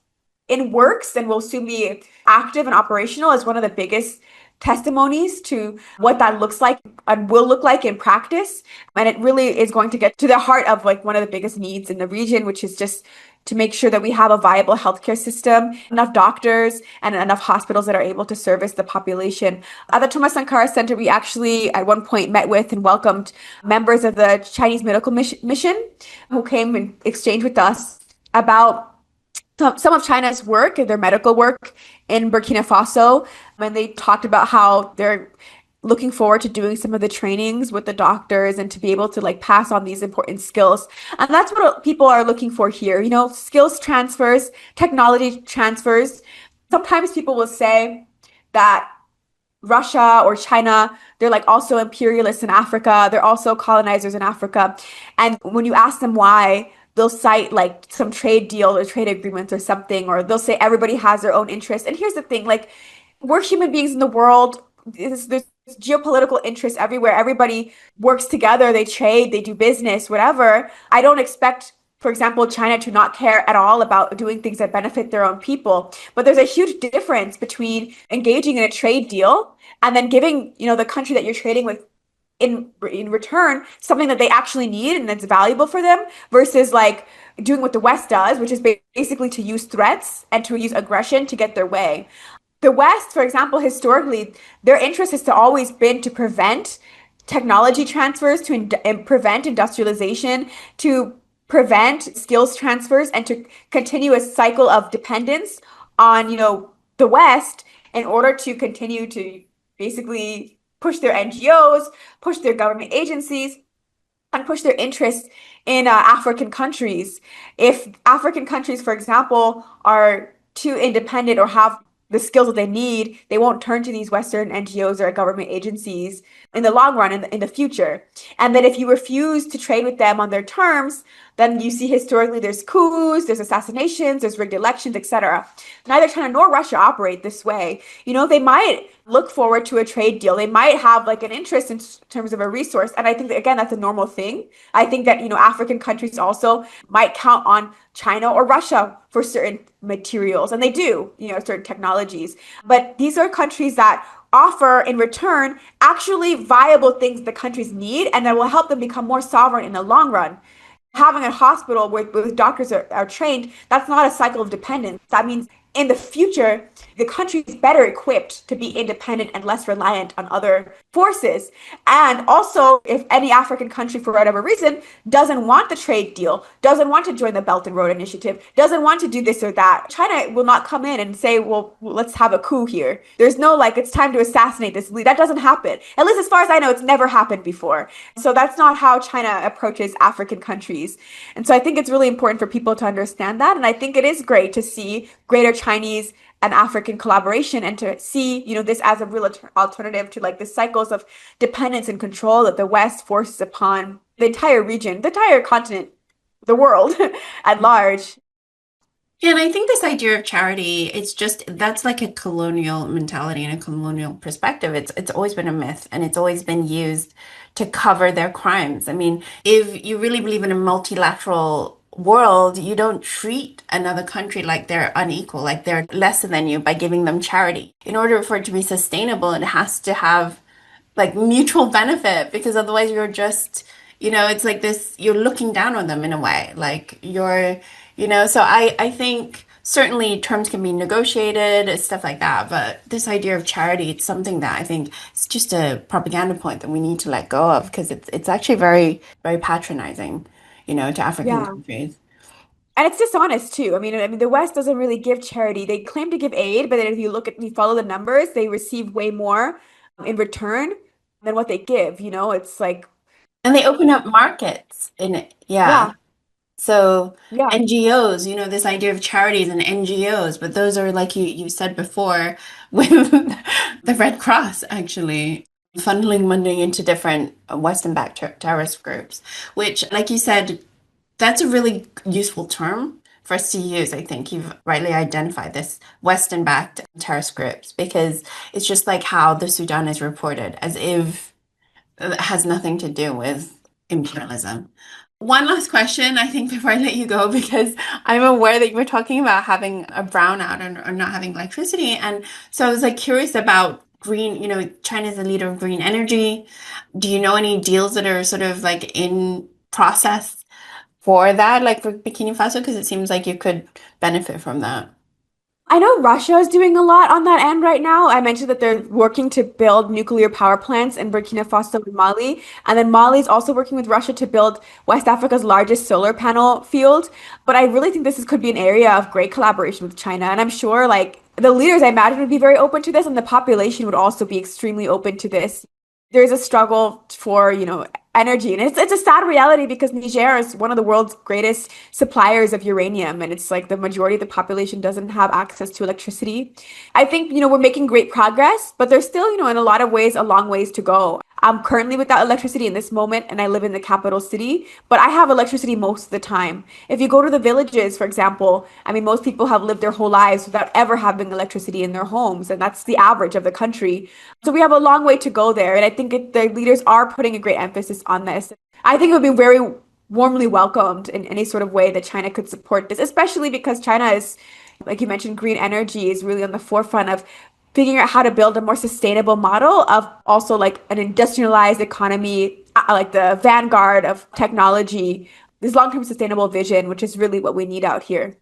in works and will soon be active and operational is one of the biggest testimonies to what that looks like and will look like in practice. And it really is going to get to the heart of like one of the biggest needs in the region, which is just to make sure that we have a viable healthcare system, enough doctors and enough hospitals that are able to service the population. At the Thomas Sankara Center, we actually at one point met with and welcomed members of the Chinese medical mission who came and exchanged with us about some of China's work, their medical work in Burkina Faso, and they talked about how they're looking forward to doing some of the trainings with the doctors and to be able to like pass on these important skills. And that's what people are looking for here, skills transfers, technology transfers. Sometimes people will say that Russia or China, they're like also imperialists in Africa. They're also colonizers in Africa. And when you ask them why, they'll cite like some trade deal or trade agreements or something, or they'll say everybody has their own interests. And here's the thing, like we're human beings in the world. There's geopolitical interests everywhere. Everybody works together. They trade, they do business, whatever. I don't expect, for example, China to not care at all about doing things that benefit their own people. But there's a huge difference between engaging in a trade deal and then giving, the country that you're trading with in return something that they actually need and that's valuable for them versus like doing what the West does, which is basically to use threats and to use aggression to get their way. The West, for example, historically, their interest has to always been to prevent technology transfers, to prevent industrialization, to prevent skills transfers, and to continue a cycle of dependence on, the West in order to continue to basically push their NGOs, push their government agencies, and push their interests in African countries. If African countries, for example, are too independent or have the skills that they need, they won't turn to these Western NGOs or government agencies in the long run, in the future. And then if you refuse to trade with them on their terms, then you see historically there's coups, there's assassinations, there's rigged elections, etc. Neither China nor Russia operate this way. They might look forward to a trade deal. They might have like an interest in terms of a resource. And I think that, again, that's a normal thing. I think that, African countries also might count on China or Russia for certain materials, and they do, certain technologies. But these are countries that offer in return actually viable things the countries need and that will help them become more sovereign in the long run. Having a hospital where doctors are trained, that's not a cycle of dependence. That means in the future, the country is better equipped to be independent and less reliant on other forces. And also, if any African country, for whatever reason, doesn't want the trade deal, doesn't want to join the Belt and Road Initiative, doesn't want to do this or that, China will not come in and say, well, let's have a coup here. There's no like, it's time to assassinate this leader. That doesn't happen. At least as far as I know, it's never happened before. So that's not how China approaches African countries. And so I think it's really important for people to understand that. And I think it is great to see greater Chinese and African collaboration and to see, this as a real alternative to like the cycles of dependence and control that the West forces upon the entire region, the entire continent, the world at large. Yeah, and I think this idea of charity, it's just that's like a colonial mentality and a colonial perspective. It's always been a myth and it's always been used to cover their crimes. I mean, if you really believe in a multilateral world, you don't treat another country like they're unequal, like they're lesser than you by giving them charity. In order for it to be sustainable, it has to have like mutual benefit because otherwise you're just, it's like this, you're looking down on them in a way. Like so I think certainly terms can be negotiated, stuff like that. But this idea of charity, it's something that I think it's just a propaganda point that we need to let go of because it's actually very, very patronizing, to African Yeah. countries. And it's dishonest too. I mean, the West doesn't really give charity. They claim to give aid, but then if you follow the numbers, they receive way more in return than what they give. It's like, And they open up markets in it. Yeah. yeah, So yeah. NGOs, this idea of charities and NGOs, but those are like you said before with the Red Cross actually funneling money into different Western-backed terrorist groups, which, like you said, that's a really useful term for us to use. I think you've rightly identified this Western-backed terrorist groups because it's just like how the Sudan is reported, as if it has nothing to do with imperialism. One last question, I think, before I let you go, because I'm aware that you were talking about having a brownout or not having electricity. And so I was like curious about green, China's a leader of green energy. Do you know any deals that are sort of like in process for that, like for Burkina Faso? Because it seems like you could benefit from that. I know Russia is doing a lot on that end right now. I mentioned that they're working to build nuclear power plants in Burkina Faso and Mali. And then Mali is also working with Russia to build West Africa's largest solar panel field. But I really think could be an area of great collaboration with China. And I'm sure like the leaders, I imagine, would be very open to this, and the population would also be extremely open to this. There's a struggle for, energy. And it's a sad reality because Niger is one of the world's greatest suppliers of uranium. And it's like the majority of the population doesn't have access to electricity. I think, we're making great progress, but there's still, in a lot of ways, a long ways to go. I'm currently without electricity in this moment, and I live in the capital city, but I have electricity most of the time. If you go to the villages, for example, most people have lived their whole lives without ever having electricity in their homes, and that's the average of the country. So we have a long way to go there, and I think the leaders are putting a great emphasis on this. I think it would be very warmly welcomed in any sort of way that China could support this, especially because China is, like you mentioned, green energy is really on the forefront of figuring out how to build a more sustainable model of also like an industrialized economy, like the vanguard of technology, this long-term sustainable vision, which is really what we need out here.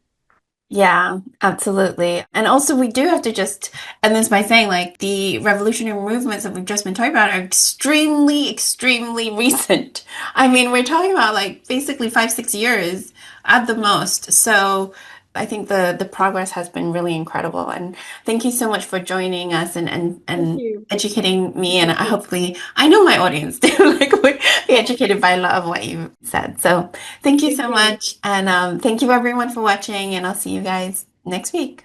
Yeah, absolutely. And also, we do have to just end this by saying, like, the revolutionary movements that we've just been talking about are extremely, extremely recent. I mean, we're talking about like basically 5, 6 years at the most. So I think the progress has been really incredible. And thank you so much for joining us Thank and you. educating me. And Thank I you. hopefully I know my audience too, like would be educated by a lot of what you said. So thank you Thank so you. much. And thank you everyone for watching, and I'll see you guys next week.